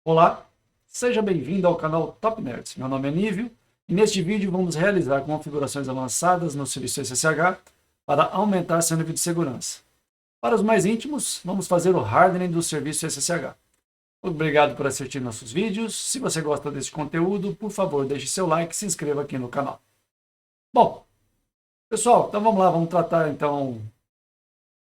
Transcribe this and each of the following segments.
Olá, seja bem-vindo ao canal Top Nerds. Meu nome é Nívio e neste vídeo vamos realizar configurações avançadas no serviço SSH para aumentar seu nível de segurança. Para os mais íntimos, vamos fazer o hardening do serviço SSH. Obrigado por assistir nossos vídeos. Se você gosta deste conteúdo, por favor, deixe seu like e se inscreva aqui no canal. Bom, pessoal, então vamos lá, vamos tratar então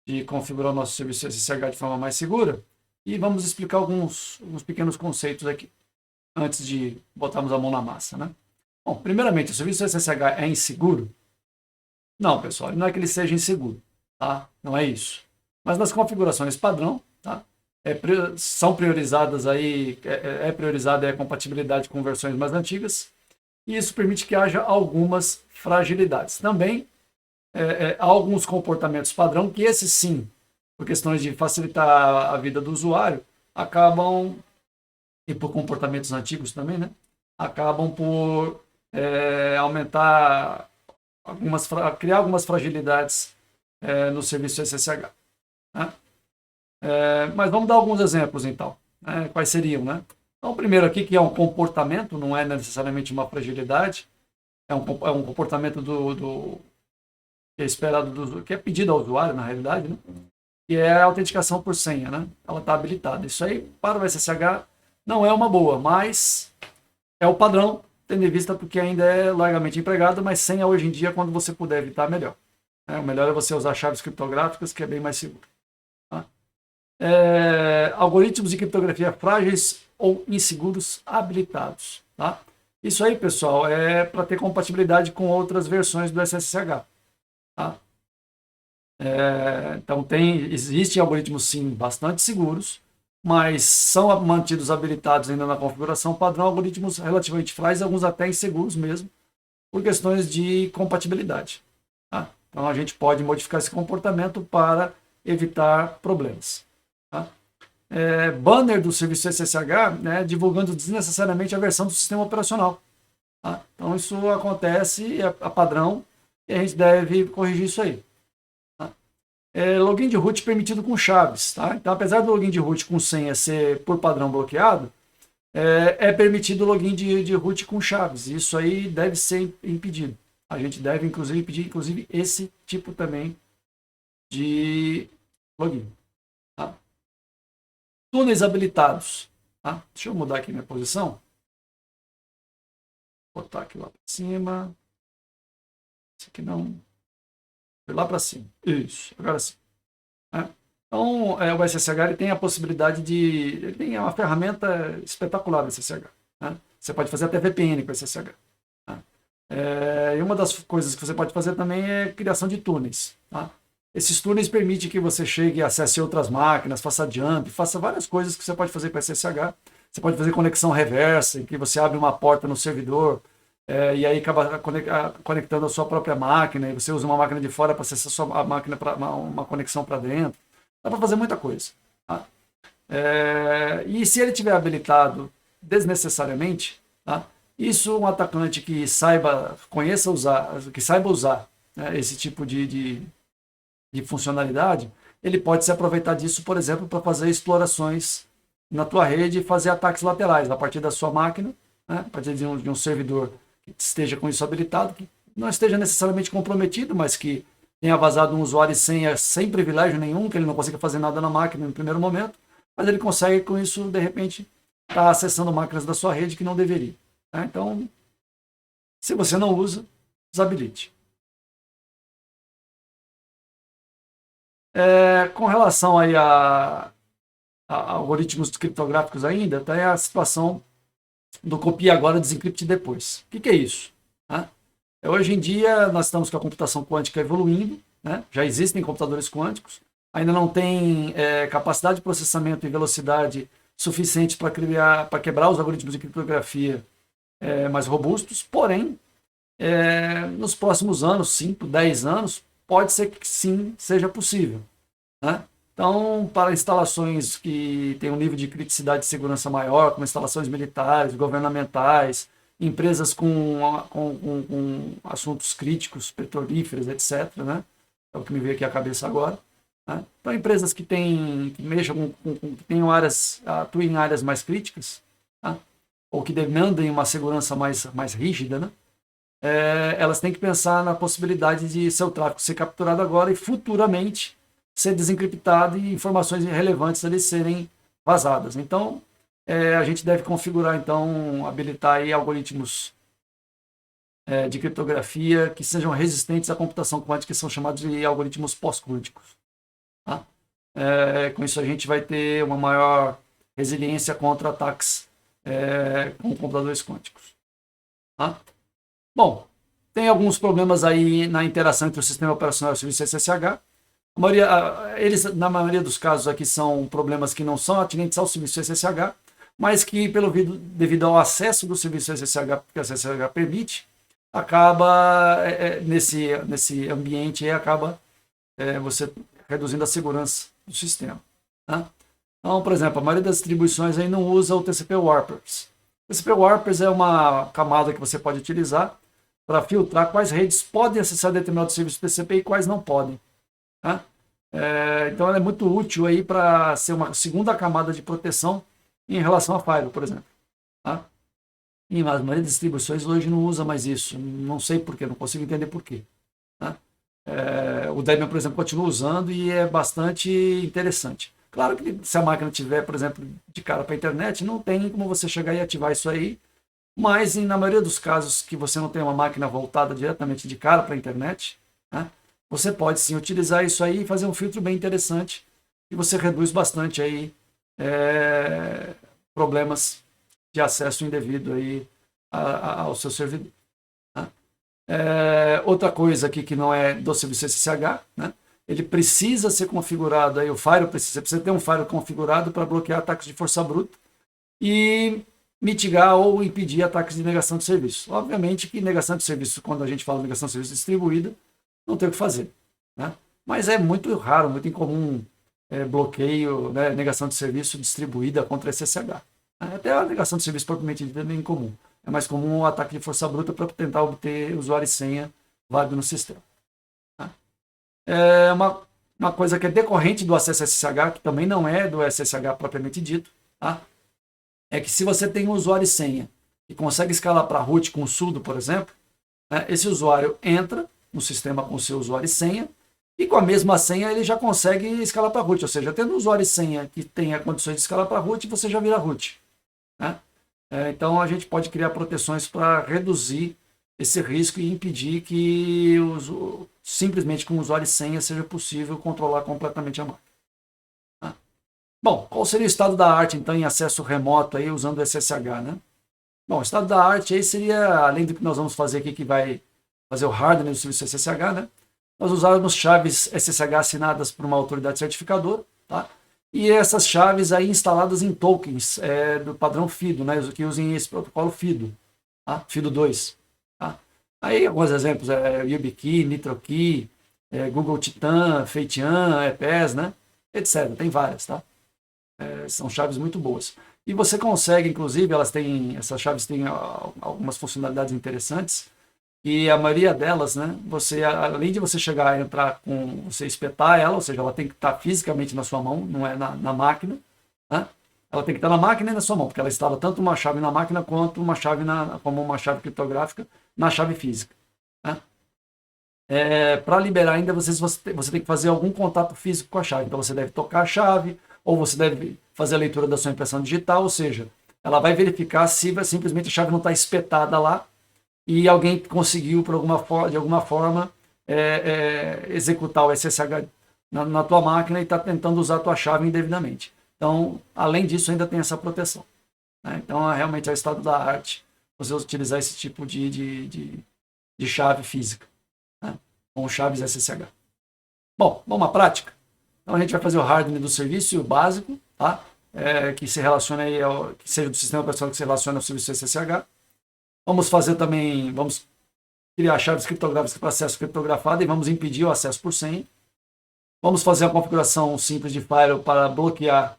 de configurar o nosso serviço SSH de forma mais segura e vamos explicar alguns pequenos conceitos aqui, antes de botarmos a mão na massa, né? Bom, primeiramente, o serviço SSH é inseguro? Não, pessoal, não é que ele seja inseguro, tá? Não é isso. Mas nas configurações padrão, tá? São priorizadas aí, priorizada a compatibilidade com versões mais antigas, e isso permite que haja algumas fragilidades. Também há alguns comportamentos padrão que esses sim, por questões de facilitar a vida do usuário, acabam, e por comportamentos antigos também, né? Acabam por aumentar, criar algumas fragilidades no serviço SSH. Né? Mas vamos dar alguns exemplos então. Quais seriam, né? Então, o primeiro aqui, que é um comportamento, não é necessariamente uma fragilidade, é um comportamento que é esperado, que é pedido ao usuário, na realidade, né? Que é a autenticação por senha, né? Ela está habilitada. Isso aí, para o SSH, não é uma boa, mas é o padrão, tendo em vista porque ainda é largamente empregado, mas senha hoje em dia, quando você puder evitar, melhor. O melhor é você usar chaves criptográficas, que é bem mais seguro. Tá? Algoritmos de criptografia frágeis ou inseguros habilitados. Tá? Isso aí, pessoal, é para ter compatibilidade com outras versões do SSH. Tá? Então, existem algoritmos, sim, bastante seguros, mas são mantidos habilitados ainda na configuração padrão algoritmos relativamente frágeis, alguns até inseguros mesmo, por questões de compatibilidade. Tá? Então, a gente pode modificar esse comportamento para evitar problemas. Tá? Banner do serviço SSH, né, divulgando desnecessariamente a versão do sistema operacional. Tá? Então, isso acontece a padrão e a gente deve corrigir isso aí. Login de root permitido com chaves. Tá? Então, apesar do login de root com senha ser por padrão bloqueado, é permitido o login de root com chaves. Isso aí deve ser impedido. A gente deve, inclusive, impedir esse tipo também de login. Tá? Túneis habilitados. Tá? Deixa eu mudar aqui minha posição. Vou botar aqui lá para cima. Isso aqui não. Lá para cima. Isso, agora sim. Então, o SSH ele tem a possibilidade ele tem uma ferramenta espetacular do SSH. Né? Você pode fazer até VPN com o SSH. Né? E uma das coisas que você pode fazer também é criação de túneis. Tá? Esses túneis permitem que você chegue e acesse outras máquinas, faça jump, faça várias coisas que você pode fazer com o SSH. Você pode fazer conexão reversa, em que você abre uma porta no servidor, e aí acaba conectando a sua própria máquina, e você usa uma máquina de fora para acessar a máquina para uma conexão para dentro. Dá para fazer muita coisa. Tá? E se ele tiver habilitado desnecessariamente, tá? Isso um atacante que conheça usar, que saiba usar, né, esse tipo de funcionalidade, ele pode se aproveitar disso, por exemplo, para fazer explorações na tua rede e fazer ataques laterais a partir da sua máquina, né, a partir de um servidor que esteja com isso habilitado, que não esteja necessariamente comprometido, mas que tenha vazado um usuário sem privilégio nenhum, que ele não consiga fazer nada na máquina no primeiro momento, mas ele consegue com isso, de repente, estar acessando máquinas da sua rede que não deveria. Né? Então, se você não usa, desabilite. Com relação aí a algoritmos criptográficos ainda, tem a situação do copia agora, desencripte depois. O que é isso? Né? Hoje em dia, nós estamos com a computação quântica evoluindo, né? Já existem computadores quânticos, ainda não tem capacidade de processamento e velocidade suficiente para quebrar os algoritmos de criptografia mais robustos, porém, nos próximos anos, 5, 10 anos, pode ser que sim, seja possível. Né? Então, para instalações que têm um nível de criticidade de segurança maior, como instalações militares, governamentais, empresas com assuntos críticos, petrolíferos, etc., né? É o que me veio aqui à cabeça agora. Né? Então, empresas que mexam que tenham áreas, atuem em áreas mais críticas, tá? Ou que demandem uma segurança mais rígida, né? Elas têm que pensar na possibilidade de seu tráfego ser capturado agora e futuramente ser desencriptado e informações relevantes ali serem vazadas. Então, a gente deve configurar, então, habilitar aí algoritmos de criptografia que sejam resistentes à computação quântica, que são chamados de algoritmos pós-quânticos. Tá? Com isso a gente vai ter uma maior resiliência contra ataques com computadores quânticos. Tá? Bom, tem alguns problemas aí na interação entre o sistema operacional e o serviço SSH. Eles, na maioria dos casos aqui, são problemas que não são atinentes ao serviço SSH, mas que, devido ao acesso do serviço SSH que a SSH permite, acaba, nesse ambiente, acaba você reduzindo a segurança do sistema. Tá? Então, por exemplo, a maioria das distribuições aí não usa o TCP Warpers. O TCP Warpers é uma camada que você pode utilizar para filtrar quais redes podem acessar determinado serviço TCP e quais não podem. Tá? Então, ela é muito útil aí para ser uma segunda camada de proteção em relação a Firewall, por exemplo. Tá? E a maioria das distribuições hoje não usa mais isso. Não sei porquê, não consigo entender porquê. Tá? O Debian, por exemplo, continua usando e é bastante interessante. Claro que se a máquina tiver, por exemplo, de cara para a internet, não tem como você chegar e ativar isso aí, mas na maioria dos casos que você não tem uma máquina voltada diretamente de cara para a internet, né, você pode sim utilizar isso aí e fazer um filtro bem interessante e você reduz bastante aí problemas de acesso indevido aí ao seu servidor. Tá? Outra coisa aqui que não é do serviço SSH, né? Ele precisa ser configurado, aí o firewall precisa ter um firewall configurado para bloquear ataques de força bruta e mitigar ou impedir ataques de negação de serviço. Obviamente que negação de serviço, quando a gente fala de negação de serviço distribuída, não tem o que fazer. Né? Mas é muito raro, muito incomum bloqueio, né, negação de serviço distribuída contra SSH. Até a negação de serviço propriamente dita é bem incomum. É mais comum o ataque de força bruta para tentar obter usuário e senha válido no sistema. Tá? Uma coisa que é decorrente do acesso SSH, que também não é do SSH propriamente dito, tá? É que se você tem um usuário e senha e consegue escalar para root com sudo, por exemplo, né, esse usuário entra no sistema com seu usuário e senha, e com a mesma senha ele já consegue escalar para root, ou seja, tendo um usuário e senha que tenha condições de escalar para root, você já vira root. Né? Então a gente pode criar proteções para reduzir esse risco e impedir que simplesmente com usuário e senha seja possível controlar completamente a máquina. Tá? Bom, qual seria o estado da arte então em acesso remoto aí usando o SSH, né? Bom, o estado da arte aí seria, além do que nós vamos fazer aqui, que vai fazer o hardening do serviço SSH, né? Nós usarmos chaves SSH assinadas por uma autoridade certificadora, tá? E essas chaves aí instaladas em tokens do padrão FIDO, né? Que usem esse protocolo FIDO, tá? FIDO 2. Tá? Aí alguns exemplos, YubiKey, NitroKey, Google Titan, Feitian, EPES, né? Etc. Tem várias, tá? São chaves muito boas. E você consegue, inclusive, essas chaves têm algumas funcionalidades interessantes, e a maioria delas, né, além de você chegar a entrar você espetar ela, ou seja, ela tem que estar fisicamente na sua mão, não é na máquina, né? Ela tem que estar na máquina e na sua mão, porque ela instala tanto uma chave na máquina quanto como uma chave criptográfica na chave física. Né? Para liberar ainda, você tem que fazer algum contato físico com a chave, então você deve tocar a chave, ou você deve fazer a leitura da sua impressão digital, ou seja, ela vai verificar se simplesmente a chave não está espetada lá, e alguém conseguiu, de alguma forma, executar o SSH na tua máquina e está tentando usar a tua chave indevidamente. Então, além disso, ainda tem essa proteção. Né? Então, realmente é o estado da arte você utilizar esse tipo de chave física, né? Com chaves SSH. Bom, vamos à prática? Então, a gente vai fazer o hardening do serviço básico, tá? Que se relaciona aí que seja do sistema operacional que se relaciona ao serviço SSH. Vamos criar chaves criptográficas para acesso criptografado e vamos impedir o acesso por senha. Vamos fazer a configuração simples de firewall para bloquear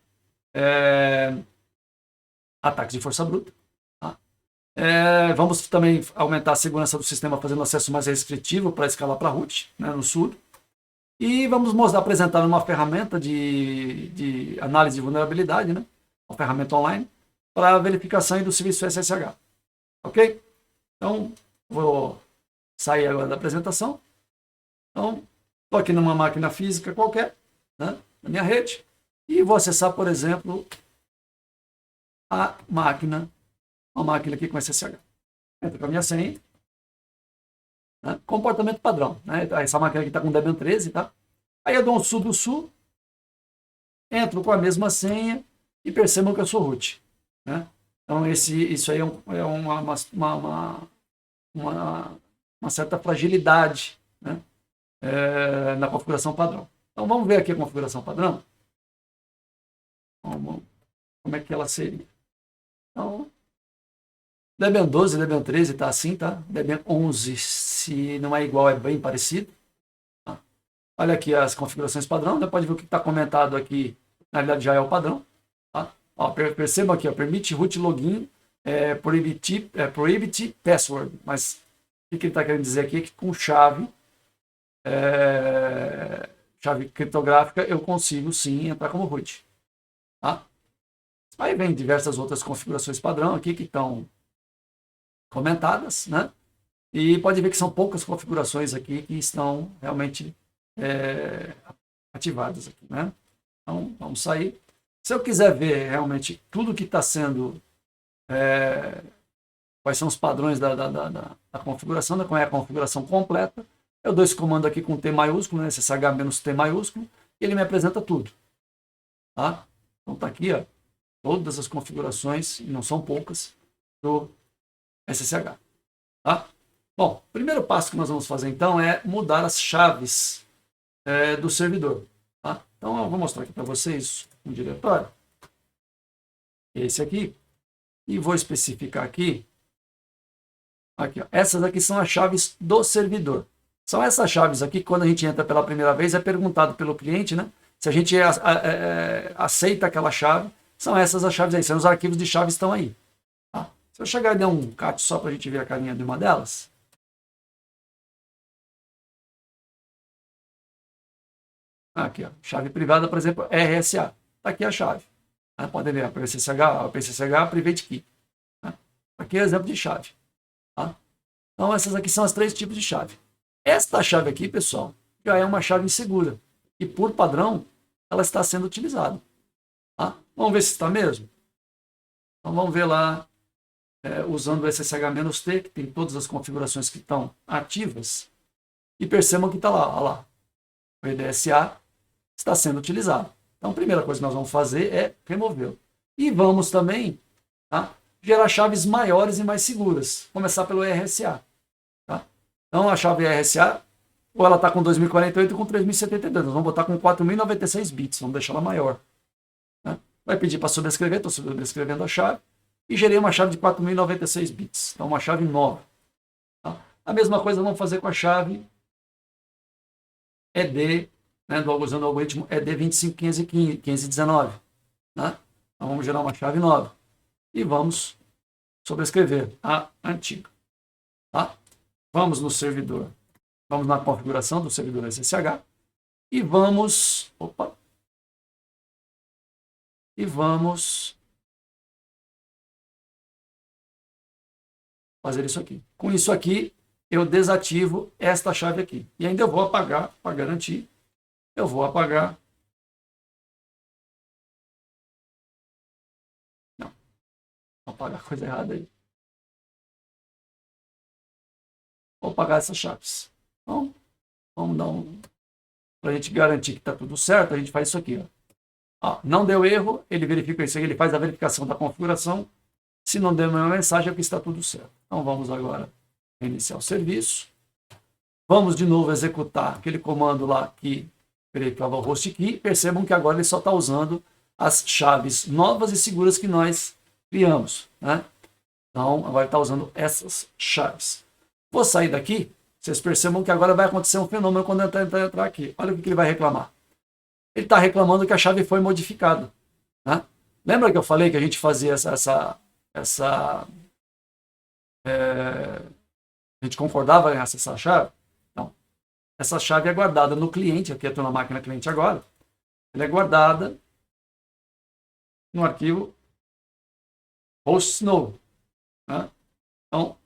ataques de força bruta. Tá? Vamos também aumentar a segurança do sistema fazendo acesso mais restritivo para escalar para root, né, no sudo. E vamos apresentar uma ferramenta de análise de vulnerabilidade, né? Uma ferramenta online, para a verificação do serviço SSH. Ok? Então, vou sair agora da apresentação. Então, estou aqui numa máquina física qualquer, né? Na minha rede, e vou acessar, por exemplo, uma máquina aqui com SSH. Entro com a minha senha. Né? Comportamento padrão. Né? Essa máquina aqui está com Debian 13, tá? Aí eu dou um sudo, entro com a mesma senha e percebam que eu sou root. Né? Então, isso aí é uma certa fragilidade, né? Na configuração padrão. Então, vamos ver aqui a configuração padrão. Como é que ela seria? Então, Debian 12, Debian 13 está assim, tá? Debian 11, se não é igual, é bem parecido. Tá? Olha aqui as configurações padrão, né? Pode ver o que está comentado aqui, na realidade já é o padrão. Tá? Ó, perceba aqui, ó, permite root login, prohibit password, mas o que ele está querendo dizer aqui é que com chave criptográfica eu consigo sim entrar como root. Tá? Aí vem diversas outras configurações padrão aqui que estão comentadas, né? E pode ver que são poucas configurações aqui que estão realmente ativadas aqui, né? Então, vamos sair. Se eu quiser ver realmente tudo que está sendo, quais são os padrões da configuração, né? Qual é a configuração completa, eu dou esse comando aqui com T maiúsculo, né? SSH-T maiúsculo, e ele me apresenta tudo. Tá? Então está aqui, ó, todas as configurações, e não são poucas, do SSH. Tá? Bom, o primeiro passo que nós vamos fazer então é mudar as chaves do servidor. Tá? Então eu vou mostrar aqui para vocês um diretório, esse aqui, e vou especificar aqui, ó, essas aqui são as chaves do servidor. São essas chaves aqui que quando a gente entra pela primeira vez é perguntado pelo cliente, né? Se a gente aceita aquela chave, são essas as chaves aí, são os arquivos de chaves estão aí. Tá? Se eu chegar e der um cat só para a gente ver a carinha de uma delas. Aqui, ó, chave privada, por exemplo, RSA. Está aqui a chave. Tá? Podem ver, a PCCH, Private Key. Tá? Aqui é o exemplo de chave. Tá? Então, essas aqui são os 3 tipos de chave. Esta chave aqui, pessoal, já é uma chave insegura. E, por padrão, ela está sendo utilizada. Tá? Vamos ver se está mesmo? Então, vamos ver lá, usando o SSH-T, que tem todas as configurações que estão ativas. E percebam que está lá, olha lá. O EDSA está sendo utilizado. Então, a primeira coisa que nós vamos fazer é removê-lo. E vamos também, tá, gerar chaves maiores e mais seguras. Começar pelo RSA. Tá? Então, a chave RSA, ou ela está com 2048 ou com 3072. Nós vamos botar com 4096 bits. Vamos deixar ela maior. Né? Vai pedir para sobrescrever. Estou sobrescrevendo a chave. E gerei uma chave de 4096 bits. Então, uma chave nova. Tá? A mesma coisa vamos fazer com a chave ED, né, usando o algoritmo ED 25519. Né? Então, vamos gerar uma chave nova. E vamos sobrescrever a antiga. Tá? Vamos no servidor. Vamos na configuração do servidor SSH. E vamos... E vamos fazer isso aqui. Com isso aqui, eu desativo esta chave aqui. E ainda eu vou apagar, para garantir, eu vou apagar. Não, vou apagar a coisa errada aí. Vou apagar essas chaves. Então, vamos dar para a gente garantir que está tudo certo, a gente faz isso aqui. Ó, não deu erro, ele verifica isso aqui, ele faz a verificação da configuração. Se não deu nenhuma mensagem, é que está tudo certo. Então, vamos agora iniciar o serviço. Vamos de novo executar aquele comando lá que verificava o host key. Percebam que agora ele só está usando as chaves novas e seguras que nós criamos. Né? Então, agora ele está usando essas chaves. Vou sair daqui. Vocês percebam que agora vai acontecer um fenômeno quando eu entrar aqui. Olha o que ele vai reclamar. Ele está reclamando que a chave foi modificada. Né? Lembra que eu falei que a gente fazia a gente concordava em acessar a chave? Então, essa chave é guardada no cliente, aqui eu estou na máquina cliente agora, ela é guardada no arquivo host node. Né? Então,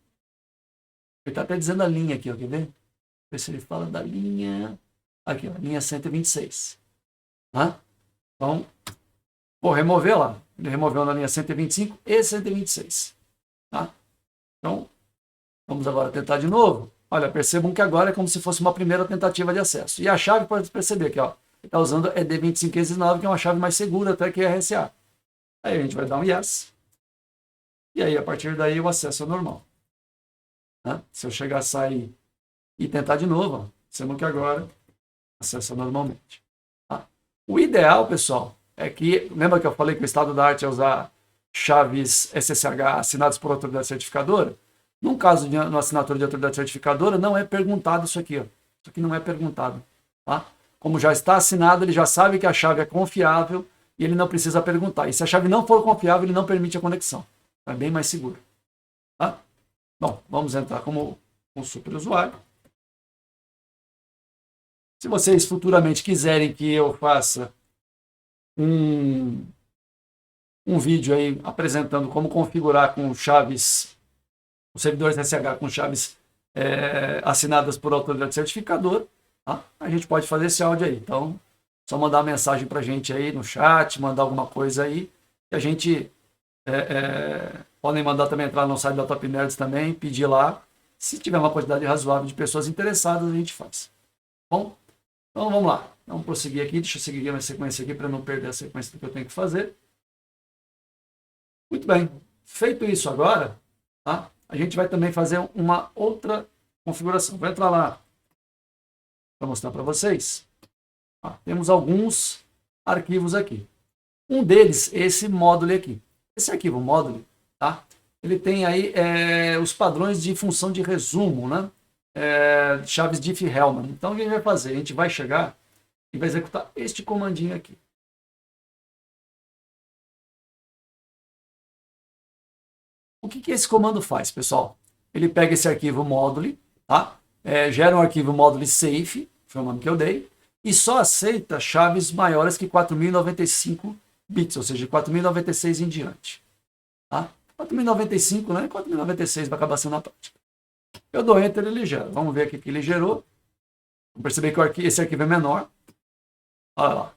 ele está até dizendo a linha aqui, ó, quer ver? Ver se ele fala da linha. Aqui, ó, linha 126. Né? Então, vou remover lá. Ele removeu na linha 125 e 126. Tá? Então, vamos agora tentar de novo. Olha, percebam que agora é como se fosse uma primeira tentativa de acesso. E a chave, pode perceber que ó, ele está usando ED25509, que é uma chave mais segura até que RSA. Aí a gente vai dar um yes. E aí, a partir daí, o acesso é normal. Né? Se eu chegar a sair e tentar de novo, percebam que agora acessa normalmente. Tá? O ideal, pessoal, é que, lembra que eu falei que o estado da arte é usar chaves SSH assinadas por autoridade certificadora? Num caso de uma assinatura de autoridade certificadora, não é perguntado isso aqui. Ó. Isso aqui não é perguntado. Tá? Como já está assinado, ele já sabe que a chave é confiável e ele não precisa perguntar. E se a chave não for confiável, ele não permite a conexão. É bem mais seguro. Tá? Bom, vamos entrar como um superusuário. Se vocês futuramente quiserem que eu faça um vídeo aí apresentando como configurar com chaves, os servidores SSH com chaves assinadas por autoridade certificadora, tá? A gente pode fazer esse áudio aí. Então, só mandar uma mensagem para a gente aí no chat, mandar alguma coisa aí, que a gente podem mandar também entrar no site da Top Nerds também, pedir lá. Se tiver uma quantidade razoável de pessoas interessadas, a gente faz. Bom, então vamos lá. Vamos prosseguir aqui. Deixa eu seguir a minha sequência aqui para não perder a sequência do que eu tenho que fazer. Muito bem. Feito isso agora, tá? A gente vai também fazer uma outra configuração. Vou entrar lá para mostrar para vocês. Temos alguns arquivos aqui. Um deles é esse módulo aqui. Esse arquivo módulo, tá? Ele tem aí os padrões de função de resumo, né? Chaves Diffie-Hellman. Então, o que a gente vai fazer? A gente vai chegar e vai executar este comandinho aqui. O que esse comando faz, pessoal? Ele pega esse arquivo módulo, tá? Gera um arquivo módulo safe, foi o nome que eu dei, e só aceita chaves maiores que 4095 bits, ou seja, 4096 em diante. Tá? 4095, né? 4096 vai acabar sendo na prática. Eu dou Enter e ele gera. Vamos ver aqui que ele gerou. Vamos perceber que esse arquivo é menor. Olha lá.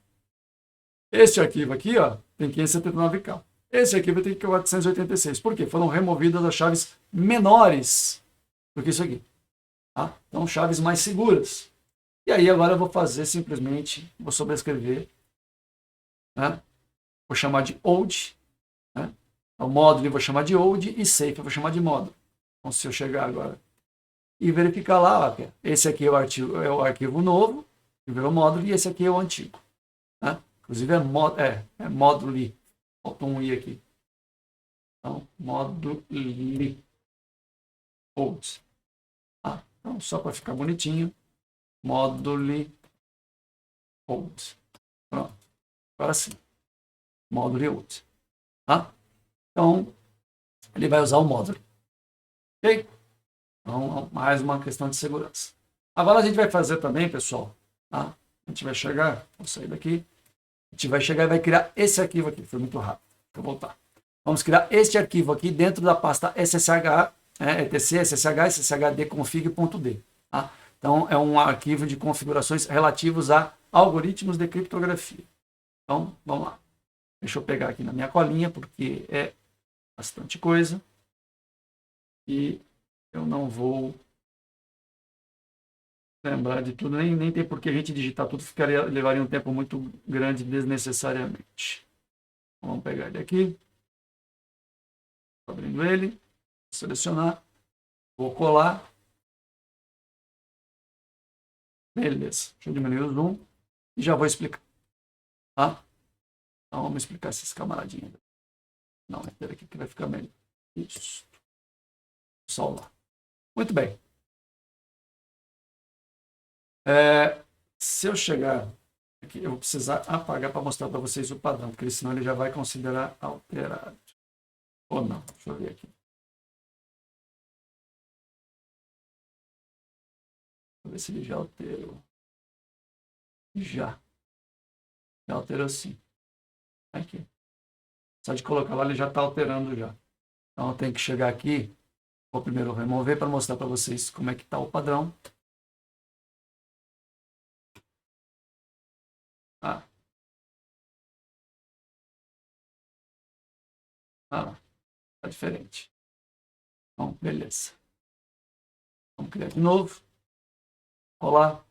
Este arquivo aqui, ó, tem 579K. Esse arquivo tem 486. Por quê? Foram removidas as chaves menores do que isso aqui. Tá? Então, chaves mais seguras. E aí, agora eu vou fazer simplesmente, vou sobrescrever, né? Vou chamar de old, né? O módulo eu vou chamar de old e safe eu vou chamar de módulo. Então, se eu chegar agora e verificar lá, ó, esse aqui é o arquivo novo, que virou módulo, e esse aqui é o antigo. Né? Inclusive é módulo. Faltou um i aqui. Então, módulo old. Tá? Então, só para ficar bonitinho, módulo old. Pronto. Agora sim. Módulo old. Tá? Então, ele vai usar o módulo. Ok? Então, mais uma questão de segurança. Agora a gente vai fazer também, pessoal, tá? A gente vai chegar, vou sair daqui, a gente vai chegar e vai criar esse arquivo aqui, foi muito rápido, vou voltar. Vamos criar este arquivo aqui dentro da pasta SSH, etc, SSH, sshd-config.d. Tá? Então, é um arquivo de configurações relativos a algoritmos de criptografia. Então, vamos lá. Deixa eu pegar aqui na minha colinha, porque é bastante coisa. E eu não vou lembrar de tudo, nem tem por que a gente digitar tudo, levaria um tempo muito grande desnecessariamente. Vamos pegar ele aqui. Estou abrindo ele. Vou selecionar. Vou colar. Beleza. Deixa eu diminuir o zoom. E já vou explicar. Tá? Então vamos explicar esses camaradinhos. Não, espera aqui que vai ficar melhor. Isso. Salvar. Muito bem. Se eu chegar aqui, eu vou precisar apagar para mostrar para vocês o padrão, porque senão ele já vai considerar alterado. Ou não, deixa eu ver aqui. Vou ver se ele já alterou. Já alterou sim. Aqui. Só de colocar lá, ele já está alterando já. Então, eu tenho que chegar aqui. Vou primeiro remover para mostrar para vocês como é que está o padrão. Ah, tá diferente. Bom, beleza. Vamos criar de novo. Olá.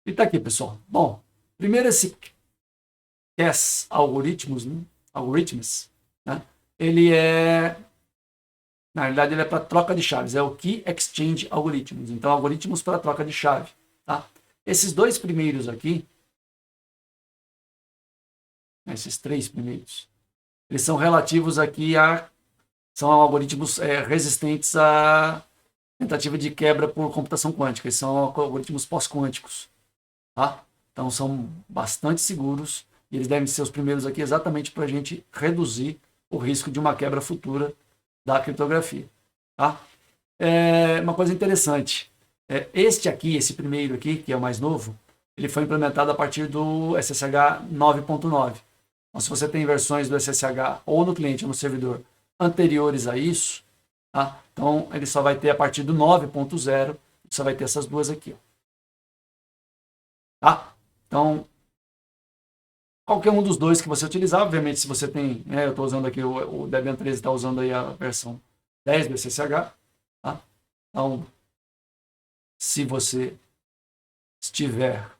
E tá aqui, pessoal. Bom, primeiro esse CAS algoritmos, né? Algoritmos, né? Ele é, na realidade, ele é para troca de chaves. É o Key Exchange Algorithms. Então, algoritmos para troca de chave, tá? Esses dois primeiros aqui, esses três primeiros, eles são relativos aqui a, são algoritmos resistentes à tentativa de quebra por computação quântica. Eles são algoritmos pós-quânticos, tá? Então são bastante seguros e eles devem ser os primeiros aqui exatamente para a gente reduzir o risco de uma quebra futura da criptografia, tá? Uma coisa interessante, este aqui, esse primeiro aqui, que é o mais novo, ele foi implementado a partir do SSH 9.9. Então, se você tem versões do SSH ou no cliente ou no servidor anteriores a isso, tá? Então ele só vai ter a partir do 9.0, só vai ter essas duas aqui, ó. Tá? Então, qualquer um dos dois que você utilizar, obviamente, se você tem, eu estou usando aqui o Debian 13, está usando aí a versão 10 do SSH, tá? Então, se você estiver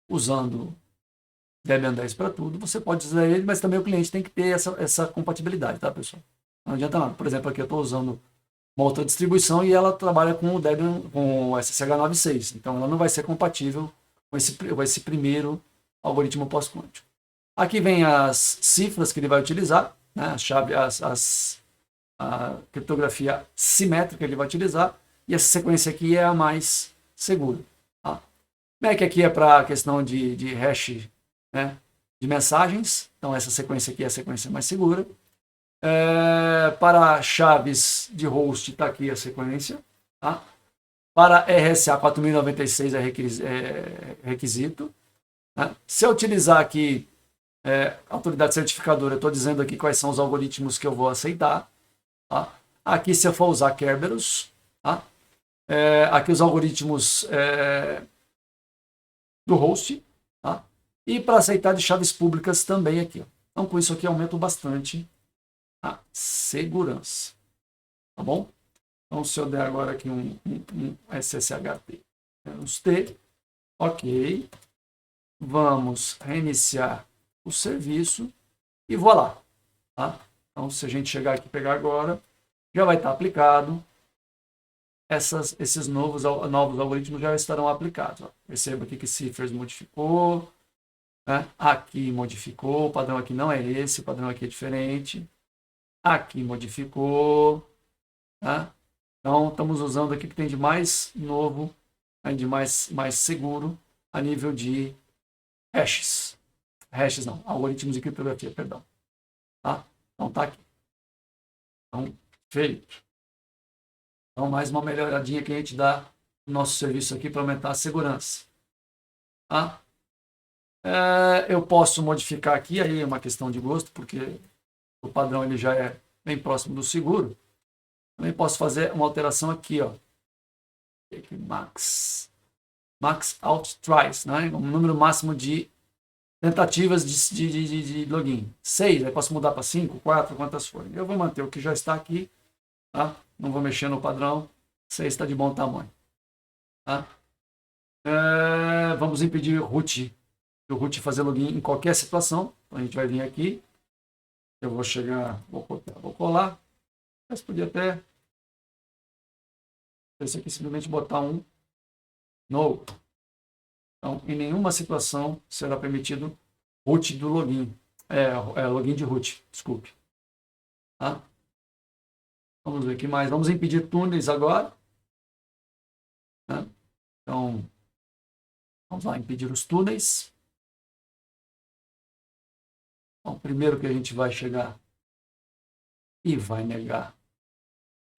usando Debian 10 para tudo, você pode usar ele, mas também o cliente tem que ter essa compatibilidade, tá, pessoal? Não adianta nada. Por exemplo, aqui eu estou usando uma outra distribuição e ela trabalha com o Debian, com o SSH 9.6, então ela não vai ser compatível com esse primeiro algoritmo pós-quântico. Aqui vem as cifras que ele vai utilizar, né, a chave, a criptografia simétrica que ele vai utilizar, e essa sequência aqui é a mais segura. Tá? MAC aqui é para a questão de hash, né, de mensagens, então essa sequência aqui é a sequência mais segura. Para chaves de host está aqui a sequência. Tá? Para RSA 4096 é requisito. Né? Se eu utilizar aqui autoridade certificadora, eu estou dizendo aqui quais são os algoritmos que eu vou aceitar. Tá? Aqui, se eu for usar Kerberos, tá? Aqui os algoritmos do host. Tá? E para aceitar de chaves públicas também aqui. Ó. Então, com isso aqui, aumento bastante a segurança. Tá bom? Então, se eu der agora aqui um SSHT -T, ok. Vamos reiniciar o serviço e vou lá. Tá? Então, se a gente chegar aqui e pegar agora, já vai estar aplicado. Esses novos algoritmos já estarão aplicados. Ó. Perceba aqui que Ciphers modificou. Né? Aqui modificou. O padrão aqui não é esse. O padrão aqui é diferente. Aqui modificou. Tá? Então, estamos usando aqui o que tem de mais novo, né, de mais seguro a nível de hashes. Hashes não, algoritmos de criptografia, perdão. Tá? Então, tá aqui. Então, feito. Então, mais uma melhoradinha que a gente dá no nosso serviço aqui para aumentar a segurança. Tá? Eu posso modificar aqui, aí é uma questão de gosto, porque o padrão ele já é bem próximo do seguro. Também posso fazer uma alteração aqui, ó. Max out tries, né? Um número máximo de tentativas de login. 6, aí posso mudar para 5, 4, quantas forem. Eu vou manter o que já está aqui, tá? Não vou mexer no padrão. 6 está de bom tamanho. Tá? Vamos impedir o root fazer login em qualquer situação. Então a gente vai vir aqui. Eu vou chegar, vou colar. Mas podia até esse aqui simplesmente botar um no. Então, em nenhuma situação será permitido root do login. Login de root, desculpe. Tá? Vamos ver o que mais. Vamos impedir túneis agora. Tá? Então, vamos lá, impedir os túneis. Então, primeiro que a gente vai chegar e vai negar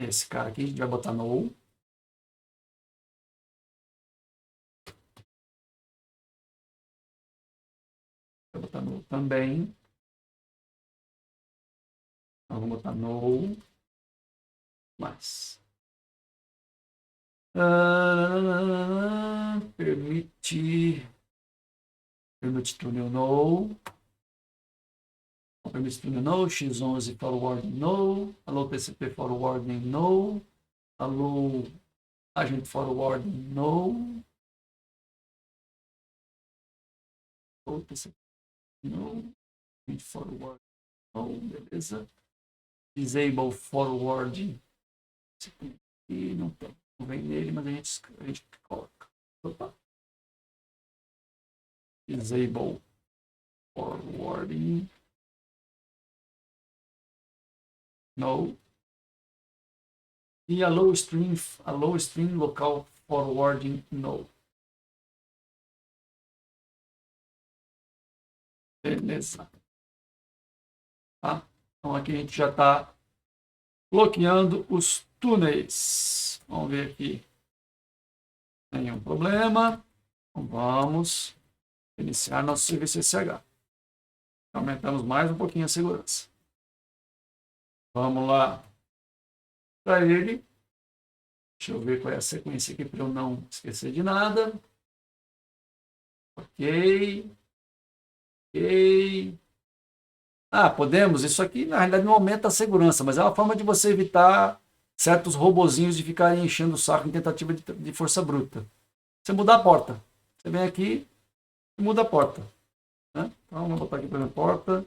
esse cara aqui, a gente vai botar no vai botar no também. Então, vamos botar no mais. Permite túnel no. Permite túnel no. X11 forward no. Alô TCP forwarding no. Alô agent forwarding no. Alô TCP no. Agent forward no. Beleza. Disable forwarding. E não tem. Não vem nele, mas a gente coloca. Opa. Disable forwarding. No. E allow string local forwarding no. Beleza. Tá? Então aqui a gente já está bloqueando os túneis. Vamos ver aqui. Nenhum problema. Então vamos iniciar nosso serviço SSH. Aumentamos mais um pouquinho a segurança. Vamos lá para ele. Deixa eu ver qual é a sequência aqui para eu não esquecer de nada. Ok. Ok. Ah, podemos. Isso aqui, na realidade, não aumenta a segurança, mas é uma forma de você evitar certos robozinhos de ficarem enchendo o saco em tentativa de força bruta. Você muda a porta. Você vem aqui e muda a porta. Né? Então, vamos botar aqui, por exemplo, porta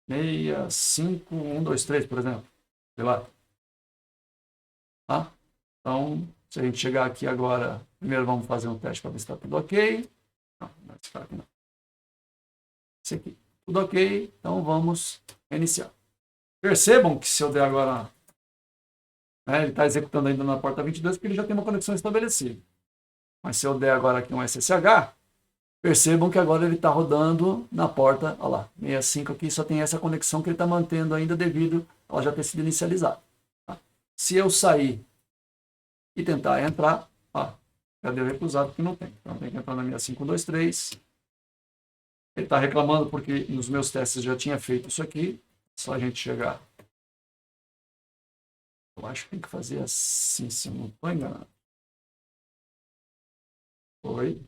65123, por exemplo. Sei lá. Tá? Então, se a gente chegar aqui agora, primeiro vamos fazer um teste para ver se está tudo ok. Não, não é esse cara aqui não. Esse aqui. Tudo ok, então vamos iniciar. Percebam que se eu der agora, né, ele está executando ainda na porta 22 porque ele já tem uma conexão estabelecida. Mas se eu der agora aqui um SSH, percebam que agora ele está rodando na porta, olha lá, 65 aqui, só tem essa conexão que ele está mantendo ainda devido a ela já ter sido inicializada. Tá? Se eu sair e tentar entrar, ó, já deu recusado porque não tem. Então tem que entrar na 6523. Ele está reclamando porque nos meus testes já tinha feito isso aqui. Só a gente chegar. Eu acho que tem que fazer assim, se eu não estou enganado. Foi.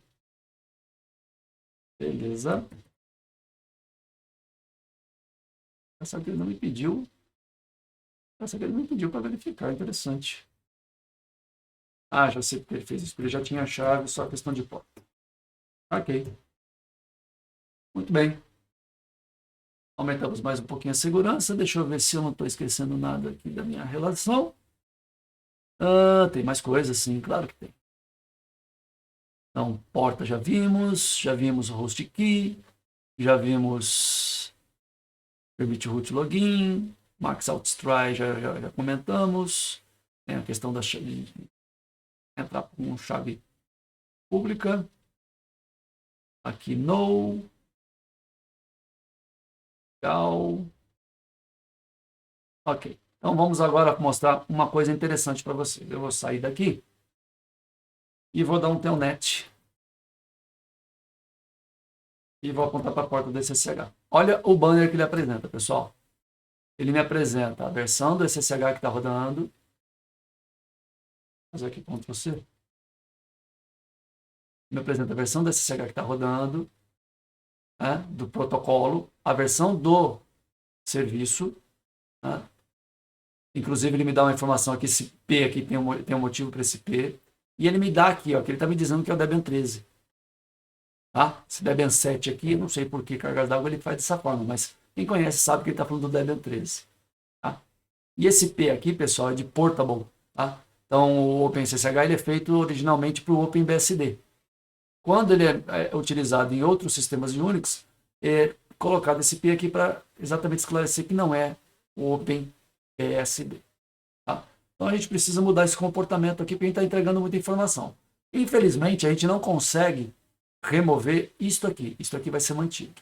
Beleza. Essa aqui ele não me pediu. Essa aqui ele não me pediu para verificar. Interessante. Ah, já sei porque ele fez isso. Ele já tinha a chave, só questão de porta. Ok. Muito bem. Aumentamos mais um pouquinho a segurança. Deixa eu ver se eu não estou esquecendo nada aqui da minha relação. Ah, tem mais coisas, sim, claro que tem. Então, porta já vimos host key, já vimos permit root login, max out-try já comentamos. Tem a questão da chave, entrar com chave pública. Aqui no. Legal. Ok. Então vamos agora mostrar uma coisa interessante para vocês. Eu vou sair daqui e vou dar um telnet e vou apontar para a porta do SSH. Olha o banner que ele apresenta, pessoal. Ele me apresenta a versão do SSH que está rodando. Vou fazer aqui Ctrl C. Me apresenta a versão do SSH que está rodando, né, do protocolo, a versão do serviço. Né? Inclusive, ele me dá uma informação aqui, esse P aqui tem um motivo para esse P. E ele me dá aqui, ó, que ele está me dizendo que é o Debian 13. Tá? Esse Debian 7 aqui, não sei por que cargas d'água ele faz dessa forma, mas quem conhece sabe que ele está falando do Debian 13. Tá? E esse P aqui, pessoal, é de portable. Tá? Então, o OpenSSH ele é feito originalmente para o OpenBSD. Quando ele é utilizado em outros sistemas de Unix, é colocado esse P aqui para exatamente esclarecer que não é o OpenBSD. Tá? Então a gente precisa mudar esse comportamento aqui porque a gente está entregando muita informação. Infelizmente, a gente não consegue remover isto aqui. Isto aqui vai ser mantido.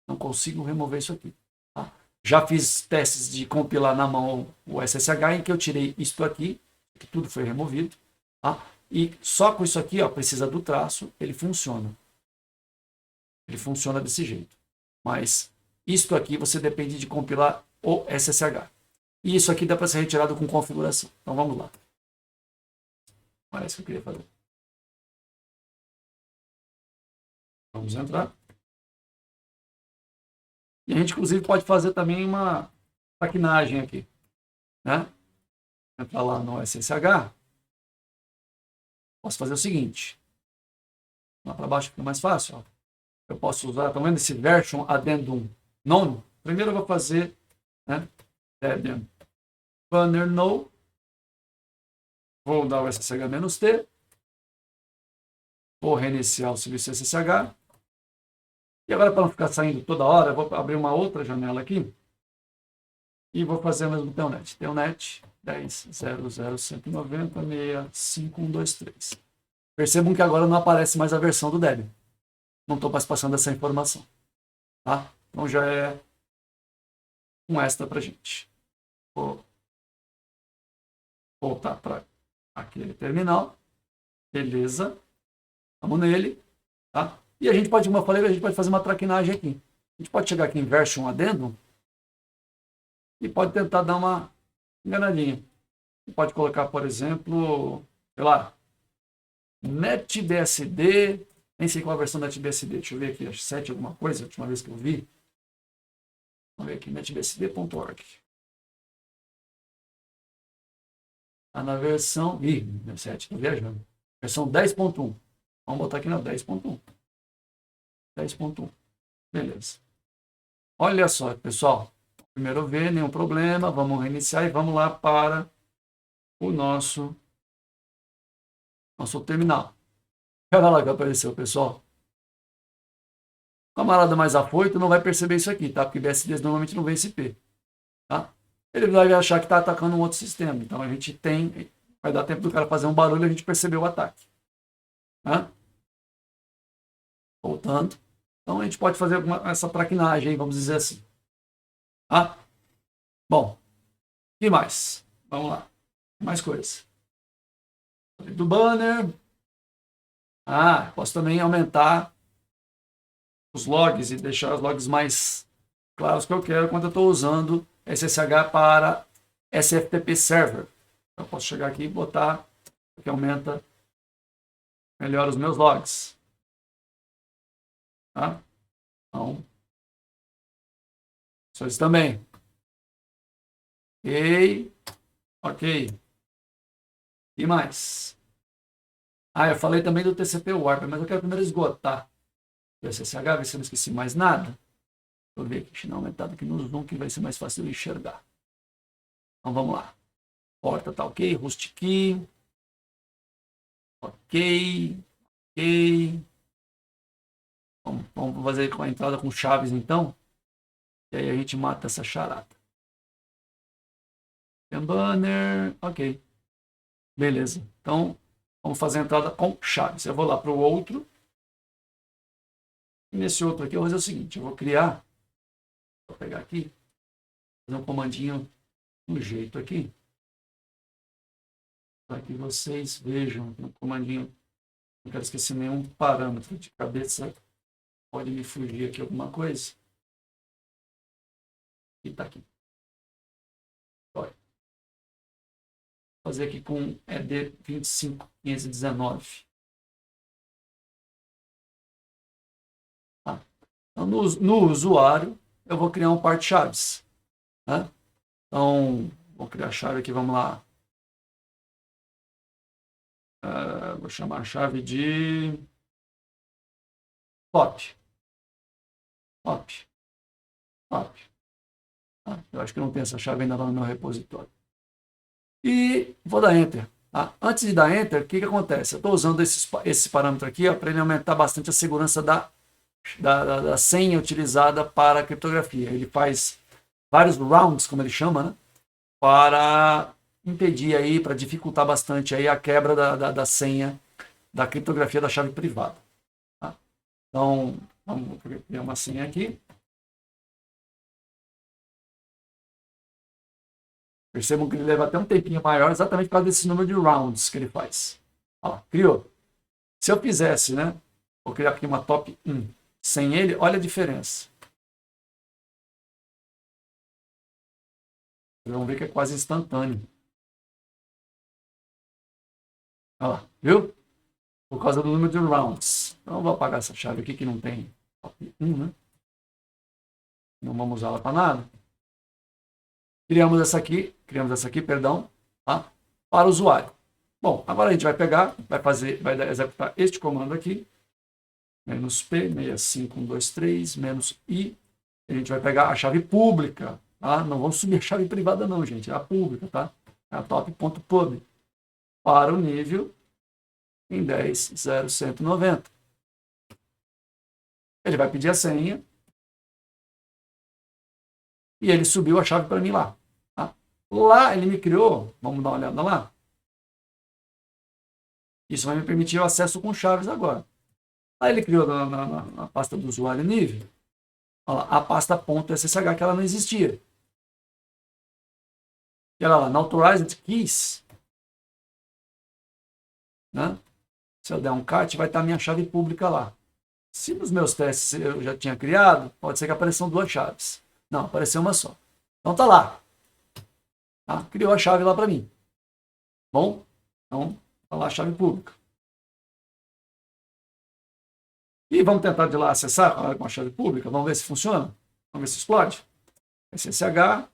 Não consigo remover isso aqui. Tá? Já fiz testes de compilar na mão o SSH em que eu tirei isto aqui, que tudo foi removido. Tá? E só com isso aqui, ó, precisa do traço, ele funciona. Ele funciona desse jeito. Mas isto aqui você depende de compilar o SSH. E isso aqui dá para ser retirado com configuração. Então vamos lá. Parece que eu queria fazer. Vamos entrar. E a gente, inclusive, pode fazer também uma traquinagem aqui. Né? Entrar lá no SSH. Posso fazer o seguinte. Lá para baixo fica mais fácil. Ó. Eu posso usar, tá vendo esse version addendum none? Primeiro eu vou fazer, né? Debian banner no. Vou dar o SSH-T. Vou reiniciar o serviço SSH. E agora, para não ficar saindo toda hora, eu vou abrir uma outra janela aqui. E vou fazer o mesmo telnet. Telnet 10.00.190.65.123. Percebam que agora não aparece mais a versão do Debian. Não estou mais passando essa informação. Tá? Então já é um extra para a gente. Vou voltar para aquele terminal. Beleza. Vamos nele. Tá? E a gente pode, como eu falei, a gente pode fazer uma traquinagem aqui. A gente pode chegar aqui em version addendum e pode tentar dar uma enganadinha. Pode colocar, por exemplo, sei lá, NetBSD, nem sei qual a versão da NetBSD, deixa eu ver aqui, acho 7 alguma coisa, a última vez que eu vi. Vamos ver aqui, netbsd.org. Está na versão, 7, estou viajando. Versão 10.1. Vamos botar aqui na 10.1. 10.1. Beleza. Olha só, pessoal. Primeiro V, nenhum problema. Vamos reiniciar e vamos lá para o nosso terminal. Olha lá que apareceu, pessoal. O camarada mais afoito não vai perceber isso aqui, tá? Porque BSDs normalmente não vem esse IP. Tá? Ele vai achar que está atacando um outro sistema. Então a gente tem. Vai dar tempo do cara fazer um barulho e a gente perceber o ataque. Tá? Voltando. Então a gente pode fazer essa traquinagem aí, vamos dizer assim. Tá? Bom. E mais? Vamos lá. Mais coisas. Do banner. Posso também aumentar os logs e deixar os logs mais claros que eu quero quando eu estou usando SSH para SFTP Server. Eu posso chegar aqui e botar, que aumenta melhor os meus logs. Tá? Então, isso também. Ok. E mais? Eu falei também do TCP Warp, mas eu quero primeiro esgotar o SSH, ver se eu não esqueci mais nada. Deixa eu ver aqui, deixa eu aumentado aqui no zoom, que vai ser mais fácil de enxergar. Então vamos lá. Porta está ok, host key. Ok. Vamos fazer com a entrada com chaves então. E aí a gente mata essa charada. Tem banner. Ok. Beleza. Então, vamos fazer a entrada com chaves. Eu vou lá para o outro. E nesse outro aqui eu vou fazer o seguinte. Eu vou criar. Vou pegar aqui. Fazer um comandinho um jeito aqui. Para que vocês vejam um comandinho. Não quero esquecer nenhum parâmetro de cabeça. Pode me fugir aqui alguma coisa. E está aqui. Olha. Vou fazer aqui com ED 25519. Então, no usuário, eu vou criar um par de chaves. Né? Então, vou criar a chave aqui, vamos lá. Vou chamar a chave de top. Eu acho que não tem essa chave ainda lá no meu repositório. E vou dar Enter. Tá? Antes de dar Enter, o que acontece? Eu estou usando esse parâmetro aqui para ele aumentar bastante a segurança da senha utilizada para a criptografia. Ele faz vários rounds, como ele chama, né? Para impedir aí, para dificultar bastante aí a quebra da senha da criptografia da chave privada. Tá? Então, vamos criar uma senha aqui. Percebam que ele leva até um tempinho maior, exatamente por causa desse número de rounds que ele faz. Ó, criou. Se eu fizesse, né? Vou criar aqui uma top 1. Sem ele, olha a diferença. Vamos ver que é quase instantâneo. Olha lá, viu? Por causa do número de rounds. Então, eu vou apagar essa chave aqui que não tem top 1, né? Não vamos usá-la para nada. Criamos essa aqui, perdão, tá? Para o usuário. Bom, agora a gente vai pegar, vai executar este comando aqui, menos P, 65123, menos I. A gente vai pegar a chave pública, tá? Não vamos subir a chave privada não, gente, é a pública, tá? É a top.pub, para o nível em 10.0.190. Ele vai pedir a senha, e ele subiu a chave para mim lá. Tá? Lá ele me criou, vamos dar uma olhada lá. Isso vai me permitir o acesso com chaves agora. Aí ele criou na pasta do usuário nível, olha lá, a pasta .ssh, que ela não existia. E olha lá, na Authorized Keys, né? Se eu der um cat, vai estar a minha chave pública lá. Se nos meus testes eu já tinha criado, pode ser que apareçam duas chaves. Não, apareceu uma só. Então tá lá. Tá? Criou a chave lá para mim. Bom, então tá lá a chave pública. E vamos tentar de lá acessar com a chave pública. Vamos ver se funciona. Vamos ver se explode. SSH,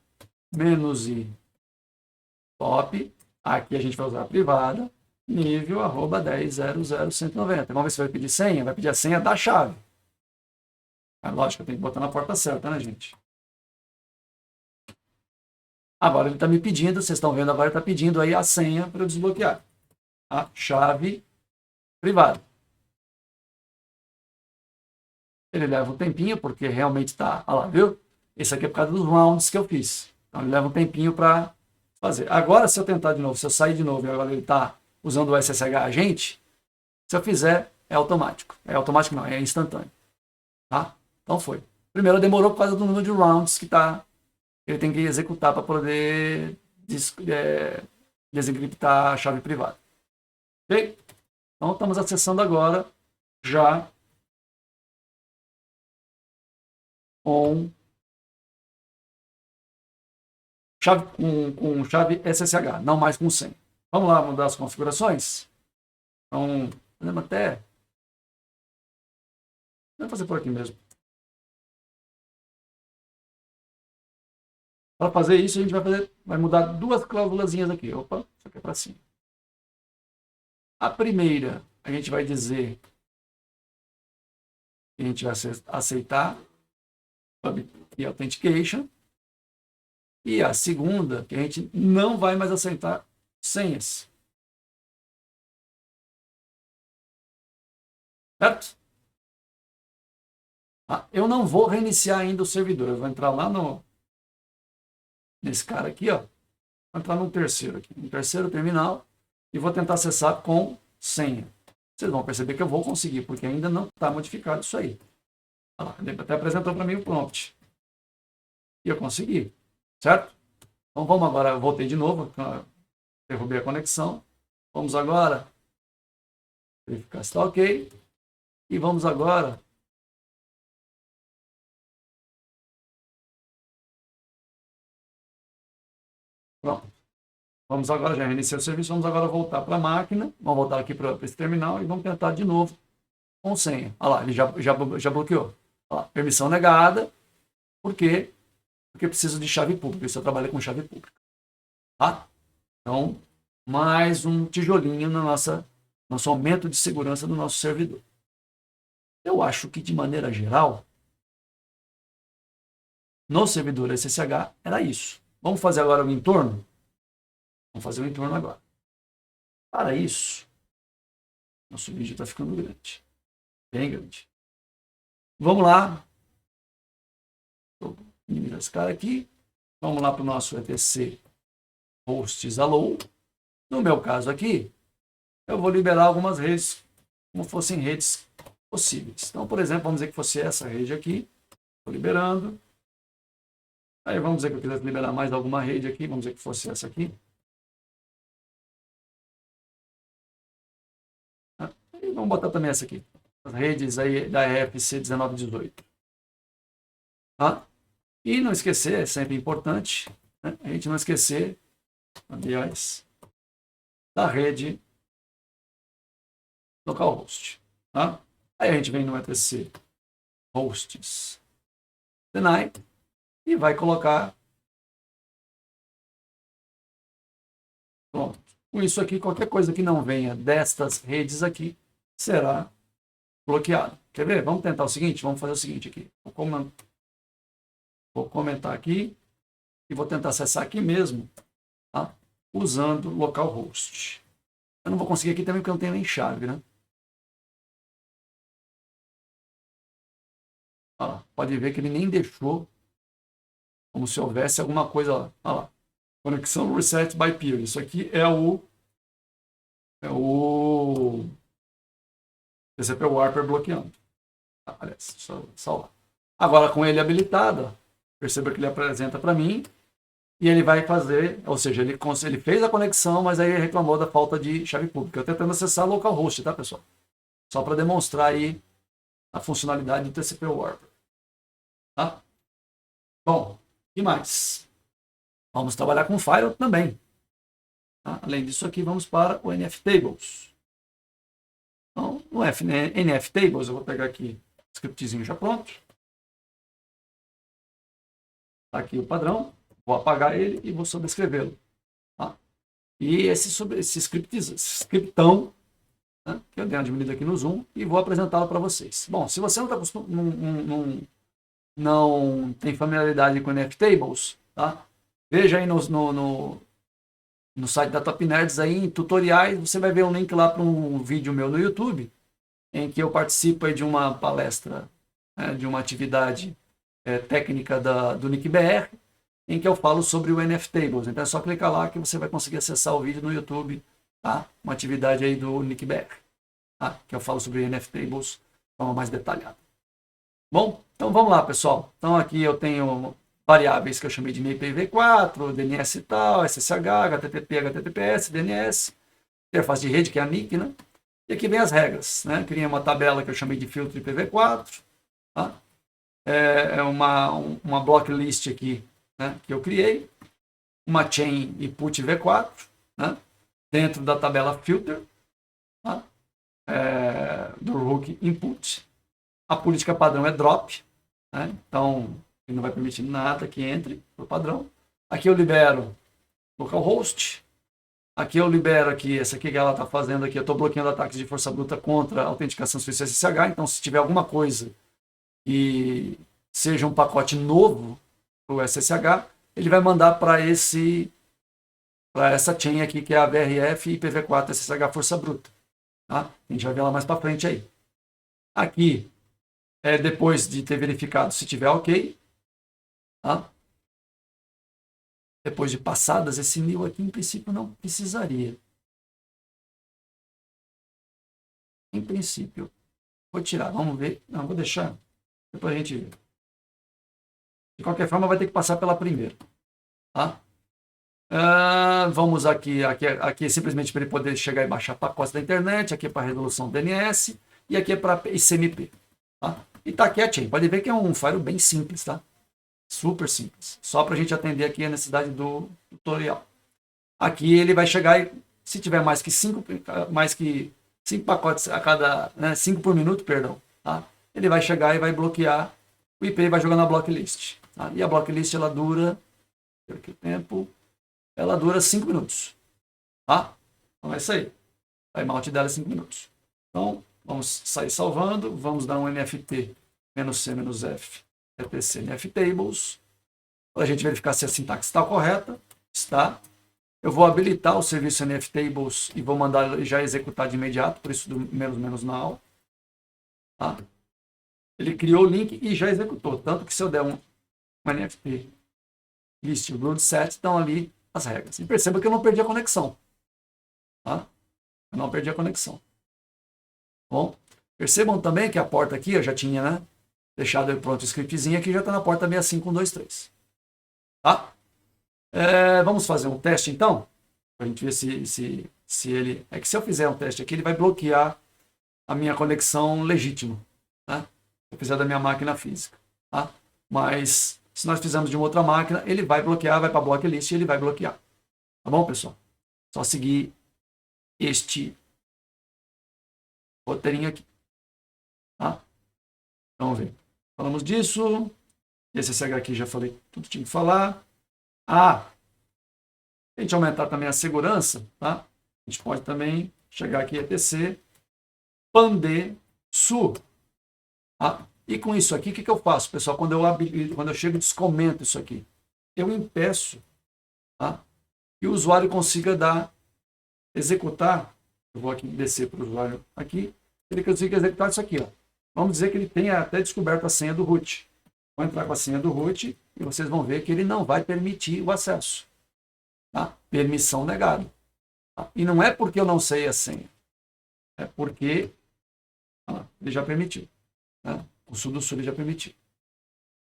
menos I, top. Aqui a gente vai usar a privada. Nível, arroba 10.0.0.190. Vamos ver se vai pedir senha. Vai pedir a senha da chave. É lógico, eu tenho que botar na porta certa, né, gente? Agora ele está me pedindo, vocês estão vendo agora, ele está pedindo aí a senha para eu desbloquear. A chave privada. Ele leva um tempinho, porque realmente está... Olha lá, viu? Esse aqui é por causa dos rounds que eu fiz. Então ele leva um tempinho para fazer. Agora, se eu tentar de novo, se eu sair de novo e agora ele está usando o SSH agente, se eu fizer, é automático. É automático não, é instantâneo. Tá? Então foi. Primeiro demorou por causa do número de rounds que ele tem que executar para poder desencriptar a chave privada. Ok? Então estamos acessando agora já com chave SSH, não mais com senha. Vamos lá mudar as configurações? Então, podemos até... Vamos fazer por aqui mesmo. Para fazer isso, a gente vai mudar duas cláusulazinhas aqui. Opa, isso aqui é para cima. A primeira, a gente vai dizer que a gente vai aceitar e Authentication. E a segunda, que a gente não vai mais aceitar senhas. Certo? Eu não vou reiniciar ainda o servidor. Eu vou entrar lá nesse cara aqui, ó. Vou entrar no terceiro aqui. No terceiro terminal. E vou tentar acessar com senha. Vocês vão perceber que eu vou conseguir, porque ainda não está modificado isso aí. Olha lá, ele até apresentou para mim o prompt. E eu consegui. Certo? Então vamos agora, eu voltei de novo, derrubei a conexão. Vamos agora verificar se está ok. E vamos agora pronto. Vamos agora, já reiniciar o serviço, vamos agora voltar para a máquina, vamos voltar aqui para esse terminal e vamos tentar de novo com senha. Olha lá, ele já bloqueou. Olha lá, permissão negada. Por quê? Porque eu preciso de chave pública, isso eu trabalho com chave pública. Tá? Então, mais um tijolinho no nosso aumento de segurança do nosso servidor. Eu acho que, de maneira geral, no servidor SSH era isso. Vamos fazer agora o entorno? Vamos fazer o entorno agora. Para isso, nosso vídeo está ficando grande. Bem grande. Vamos lá. Vou eliminar esse cara aqui. Vamos lá para o nosso etc hosts allow. No meu caso aqui, eu vou liberar algumas redes como fossem redes possíveis. Então, por exemplo, vamos dizer que fosse essa rede aqui. Estou liberando. Aí vamos dizer que eu quisesse liberar mais alguma rede aqui, vamos dizer que fosse essa aqui. E vamos botar também essa aqui. As redes aí da EFC 1918. Tá? E não esquecer, é sempre importante, né? A gente não esquecer, aliás, da rede localhost. Tá? Aí a gente vem no etc hosts deny e vai colocar. Pronto. Com isso aqui, qualquer coisa que não venha destas redes aqui será bloqueado. Quer ver? Vamos tentar o seguinte? Vamos fazer o seguinte aqui. Vou comentar aqui e vou tentar acessar aqui mesmo, tá? Usando localhost. Eu não vou conseguir aqui também porque eu não tenho nem chave, né? Ó, pode ver que ele nem deixou como se houvesse alguma coisa lá. Olha lá. Conexão reset by peer. Isso aqui é o TCP Warper bloqueando. Aliás, só lá. Agora, com ele habilitado, perceba que ele apresenta para mim e ele vai fazer, ou seja, ele fez a conexão, mas aí reclamou da falta de chave pública. Eu estou tentando acessar localhost, tá, pessoal? Só para demonstrar aí a funcionalidade do TCP Warper. Tá? Bom, o que mais? Vamos trabalhar com Firewall também. Tá? Além disso aqui, vamos para o NFTables. Então, no NFTables, eu vou pegar aqui o scriptzinho já pronto. Tá aqui o padrão. Vou apagar ele e vou sobrescrevê-lo. Tá? E esse scriptão, né, que eu dei uma diminuída aqui no zoom, e vou apresentá-lo para vocês. Bom, se você não tem familiaridade com NFTables, tá? Veja aí no site da Top Nerds, aí, em tutoriais, você vai ver um link lá para um vídeo meu no YouTube, em que eu participo aí de uma palestra, né, de uma atividade técnica do NICBR, em que eu falo sobre o NFTables. Então é só clicar lá que você vai conseguir acessar o vídeo no YouTube, tá? Uma atividade aí do NICBR, tá? Que eu falo sobre NFTables de forma mais detalhada. Bom, então vamos lá, pessoal. Então aqui eu tenho variáveis que eu chamei de IPv4, DNS e tal, SSH, HTTP, HTTPS, DNS, interface de rede, que é a NIC, né? E aqui vem as regras, né? Criei uma tabela que eu chamei de filtro IPv4, tá? É uma block list aqui, né, que eu criei, uma chain e put v4, né, dentro da tabela filter, tá, do hook input. A política padrão é drop, né, então ele não vai permitir nada que entre por padrão. Aqui eu libero localhost. Aqui eu libero aqui, essa aqui que ela está fazendo aqui, eu estou bloqueando ataques de força bruta contra a autenticação suíça SSH, então se tiver alguma coisa que seja um pacote novo para o SSH, ele vai mandar para essa chain aqui, que é a VRF IPv4 SSH força bruta. Tá? A gente vai ver lá mais para frente aí. Aqui, depois de ter verificado se tiver ok, tá? Depois de passadas, esse new aqui em princípio não precisaria. Em princípio. Vou tirar, vamos ver. Não, vou deixar. Depois a gente vê. De qualquer forma, vai ter que passar pela primeira. Tá? Vamos aqui é simplesmente para ele poder chegar e baixar pacotes da internet. Aqui é para resolução DNS. E aqui é para ICMP. Tá? E tá aqui a chain. Pode ver que é um firewall bem simples, tá? Super simples. Só para a gente atender aqui a necessidade do tutorial. Aqui ele vai chegar e, se tiver mais que 5 pacotes a cada, né, 5 por minuto, perdão, tá? Ele vai chegar e vai bloquear o IP e vai jogar na blocklist. Tá? E a blocklist ela dura, que tempo? Ela dura 5 minutos. Tá? Então é isso aí. O timeout dela é 5 minutos. Então, vamos sair salvando, vamos dar um NFT -c-f etc NFTables, para a gente verificar se a sintaxe está correta. Está. Eu vou habilitar o serviço NFTables e vou mandar ele já executar de imediato, por isso do menos now. Tá? Ele criou o link e já executou. Tanto que se eu der um NFT list load set, estão ali as regras. E perceba que eu não perdi a conexão. Tá? Eu não perdi a conexão. Bom, percebam também que a porta aqui eu já tinha, né, deixado pronto o scriptzinho aqui, já está na porta 65123. tá? Vamos fazer um teste, então, para a gente ver se ele... É que se eu fizer um teste aqui, ele vai bloquear a minha conexão legítima, né? Se eu fizer da minha máquina física, tá? Mas se nós fizermos de uma outra máquina, ele vai bloquear, vai para a blocklist e ele vai bloquear. Tá bom, pessoal? Só seguir este roteirinho aqui, tá? Vamos ver. Falamos disso. Esse SSH aqui já falei tudo que tinha que falar. A gente aumentar também a segurança, tá? A gente pode também chegar aqui etc pandesu. Tá? E com isso aqui, o que eu faço, pessoal? Quando eu chego e descomento isso aqui, eu impeço, tá? Que o usuário consiga executar. Eu vou aqui descer para o usuário aqui. Ele consiga executar isso aqui. Ó. Vamos dizer que ele tenha até descoberto a senha do root. Vou entrar com a senha do root e vocês vão ver que ele não vai permitir o acesso. Tá? Permissão negada. Tá? E não é porque eu não sei a senha. É porque ele já permitiu. Né? O sudo ele já permitiu.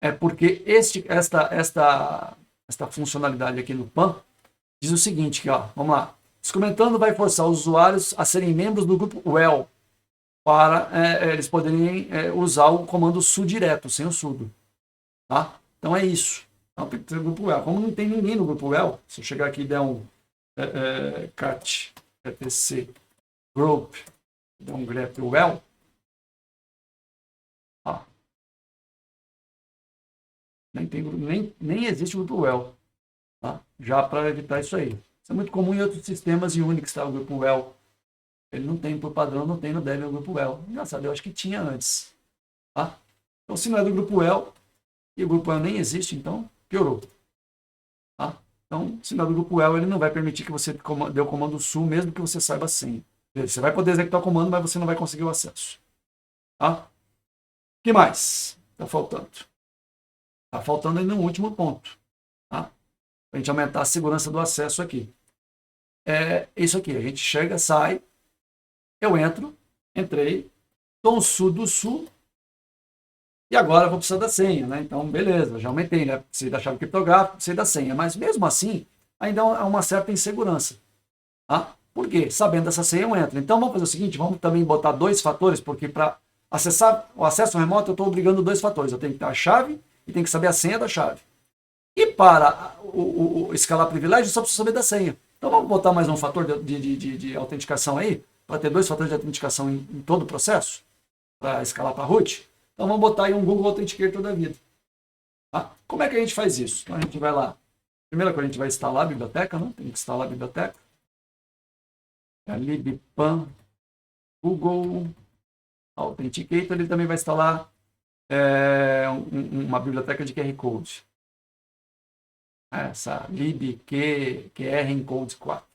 É porque esta funcionalidade aqui no PAN diz o seguinte, aqui, ó, vamos lá. Descomentando vai forçar os usuários a serem membros do grupo well para eles poderem usar o comando su direto, sem o sudo. Tá? Então é isso. Então tem que ter o grupo well. Como não tem ninguém no grupo well, se eu chegar aqui e der um cat etc group, der um grep well, ó, nem existe o grupo well. Tá? Já para evitar isso aí. Isso é muito comum em outros sistemas e Unix, tá? O grupo well. Ele não tem por padrão, não tem no Debian o grupo well. Engraçado, eu acho que tinha antes. Tá? Então, se não é do grupo well, e o grupo well nem existe, então piorou. Tá? Então, se não é do grupo well, ele não vai permitir que você dê o comando su, mesmo que você saiba a senha. Você vai poder executar o comando, mas você não vai conseguir o acesso. Tá? O que mais está faltando? Está faltando ainda um último ponto. Tá? Para a gente aumentar a segurança do acesso aqui. É isso aqui, a gente chega, sai, eu entrei, dou um sudo su, e agora eu vou precisar da senha, né? Então, beleza, já aumentei, né? Precisei da chave criptográfica, precisei da senha, mas mesmo assim, ainda há uma certa insegurança. Tá? Por quê? Sabendo dessa senha, eu entro. Então, vamos fazer o seguinte, vamos também botar 2 fatores, porque para acessar o acesso remoto, eu estou obrigando 2 fatores. Eu tenho que ter a chave e tenho que saber a senha da chave. E para escalar privilégio, eu só preciso saber da senha. Então vamos botar mais um fator de autenticação aí, para ter 2 fatores de autenticação em todo o processo, para escalar para root. Então vamos botar aí um Google Authenticator da vida. Tá? Como é que a gente faz isso? Então a gente vai lá. Primeira coisa, a gente vai instalar a biblioteca, né? Tem que instalar a biblioteca. É libpan Google Authenticator. Ele também vai instalar uma biblioteca de QR Code. Essa libqr encode 4.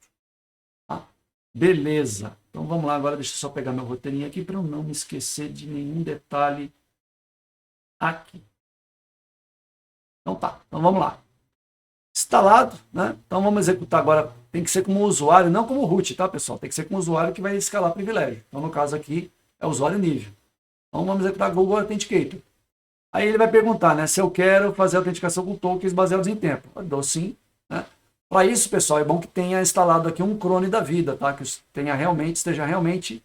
Tá? Beleza. Então vamos lá agora, deixa eu só pegar meu roteirinho aqui para eu não me esquecer de nenhum detalhe aqui. Então tá, então vamos lá. Instalado, né? Então vamos executar agora, tem que ser como usuário, não como root, tá pessoal? Tem que ser como usuário que vai escalar privilégio. Então no caso aqui é usuário nível. Então vamos executar Google Authenticator. Aí ele vai perguntar, né, se eu quero fazer autenticação com tokens baseados em tempo. Eu dou sim. Né? Para isso, pessoal, é bom que tenha instalado aqui um clone da vida, tá? Que esteja realmente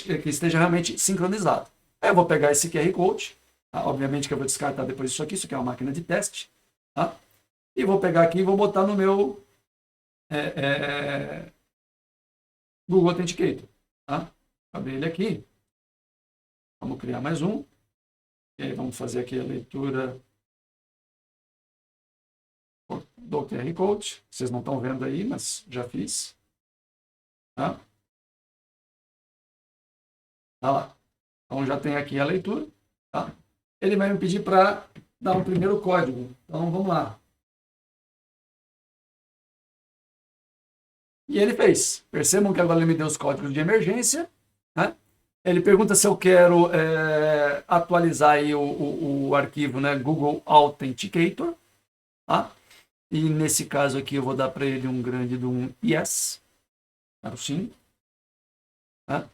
que esteja realmente sincronizado. Aí eu vou pegar esse QR Code, tá? Obviamente que eu vou descartar depois isso aqui é uma máquina de teste, tá? E vou pegar aqui e vou botar no meu Google Authenticator. Tá? Abrir ele aqui. Vamos criar mais um. E aí vamos fazer aqui a leitura do QR Code. Vocês não estão vendo aí, mas já fiz. Tá? Tá lá. Então já tem aqui a leitura. Tá? Ele vai me pedir para dar um primeiro código. Então vamos lá. E ele fez. Percebam que agora ele me deu os códigos de emergência. Né? Ele pergunta se eu quero atualizar aí o arquivo, né, Google Authenticator. Tá? E nesse caso aqui eu vou dar para ele um grande de um yes. Claro, sim. Tá?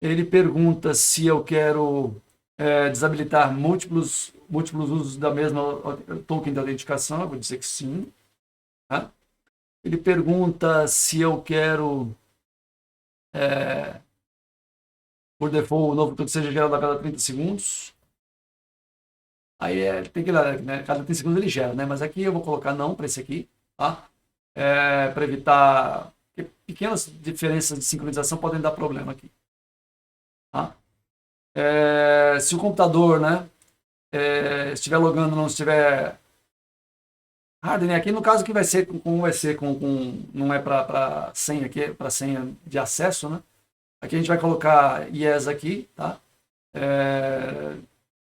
Ele pergunta se eu quero desabilitar múltiplos múltiplos usos da mesma token de autenticação, eu vou dizer que sim. Tá? Ele pergunta se eu quero, por default, o novo token seja gerado a cada 30 segundos. Aí tem que olhar, né? Cada 30 segundos ele gera, né? Mas aqui eu vou colocar não para esse aqui, tá? Para evitar que pequenas diferenças de sincronização podem dar problema aqui. Tá? Se o computador, né, estiver logando, não estiver hardening aqui, no caso que vai ser não é para senha aqui, é para senha de acesso, né? Aqui a gente vai colocar yes aqui, tá?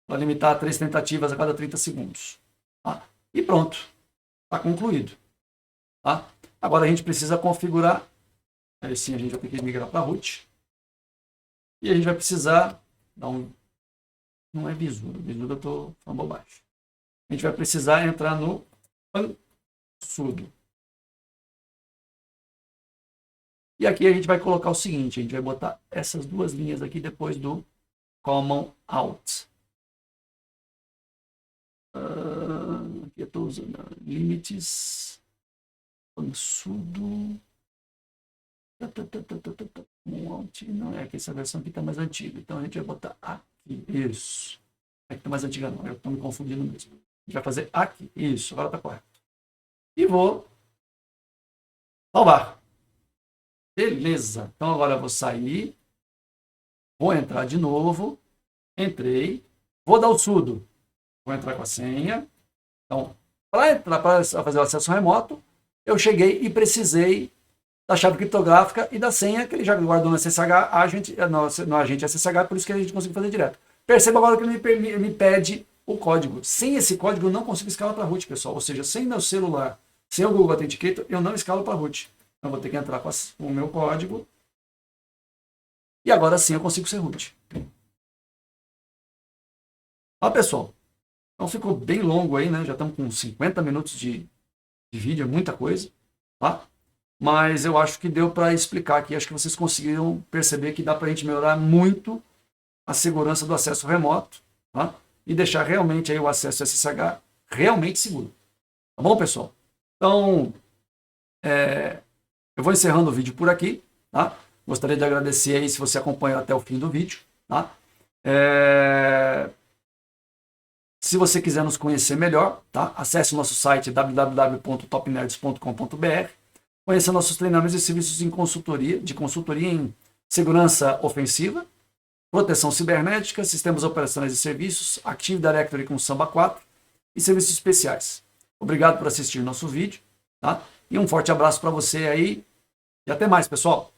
Para limitar 3 tentativas a cada 30 segundos. Tá? E pronto, está concluído. Tá? Agora a gente precisa configurar, aí sim a gente vai ter que migrar para root. E a gente vai precisar dar não é Visura eu estou falando bobagem. A gente vai precisar entrar no sudo. E aqui a gente vai colocar o seguinte, a gente vai botar essas duas linhas aqui depois do common out. Aqui eu estou usando limites sudo. Não é que essa versão aqui está mais antiga, então a gente vai botar aqui, isso. Aqui está mais antiga não, eu estou me confundindo mesmo. A gente vai fazer aqui, isso, agora está correto. E vou salvar. Beleza, então agora eu vou sair, vou entrar de novo, entrei, vou dar o sudo, vou entrar com a senha. Então, para fazer o acesso remoto, eu cheguei e precisei da chave criptográfica e da senha que ele já guardou no SSH, no agente SSH, por isso que a gente conseguiu fazer direto. Perceba agora que ele me pede o código. Sem esse código eu não consigo escalar para root, pessoal. Ou seja, sem meu celular, sem o Google Authenticator, eu não escalo para root. Então eu vou ter que entrar com o meu código. E agora sim eu consigo ser root. Ó, pessoal. Então ficou bem longo aí, né? Já estamos com 50 minutos de vídeo, é muita coisa. Tá? Mas eu acho que deu para explicar aqui. Acho que vocês conseguiram perceber que dá para a gente melhorar muito a segurança do acesso remoto, tá? E deixar realmente aí o acesso SSH realmente seguro. Tá bom, pessoal? Então, eu vou encerrando o vídeo por aqui. Tá? Gostaria de agradecer aí se você acompanhou até o fim do vídeo. Tá? Se você quiser nos conhecer melhor, tá? Acesse o nosso site www.topnerds.com.br. Conheça nossos treinamentos e serviços de consultoria em segurança ofensiva, proteção cibernética, sistemas operacionais e serviços, Active Directory com Samba 4 e serviços especiais. Obrigado por assistir nosso vídeo, tá? E um forte abraço para você aí e até mais, pessoal!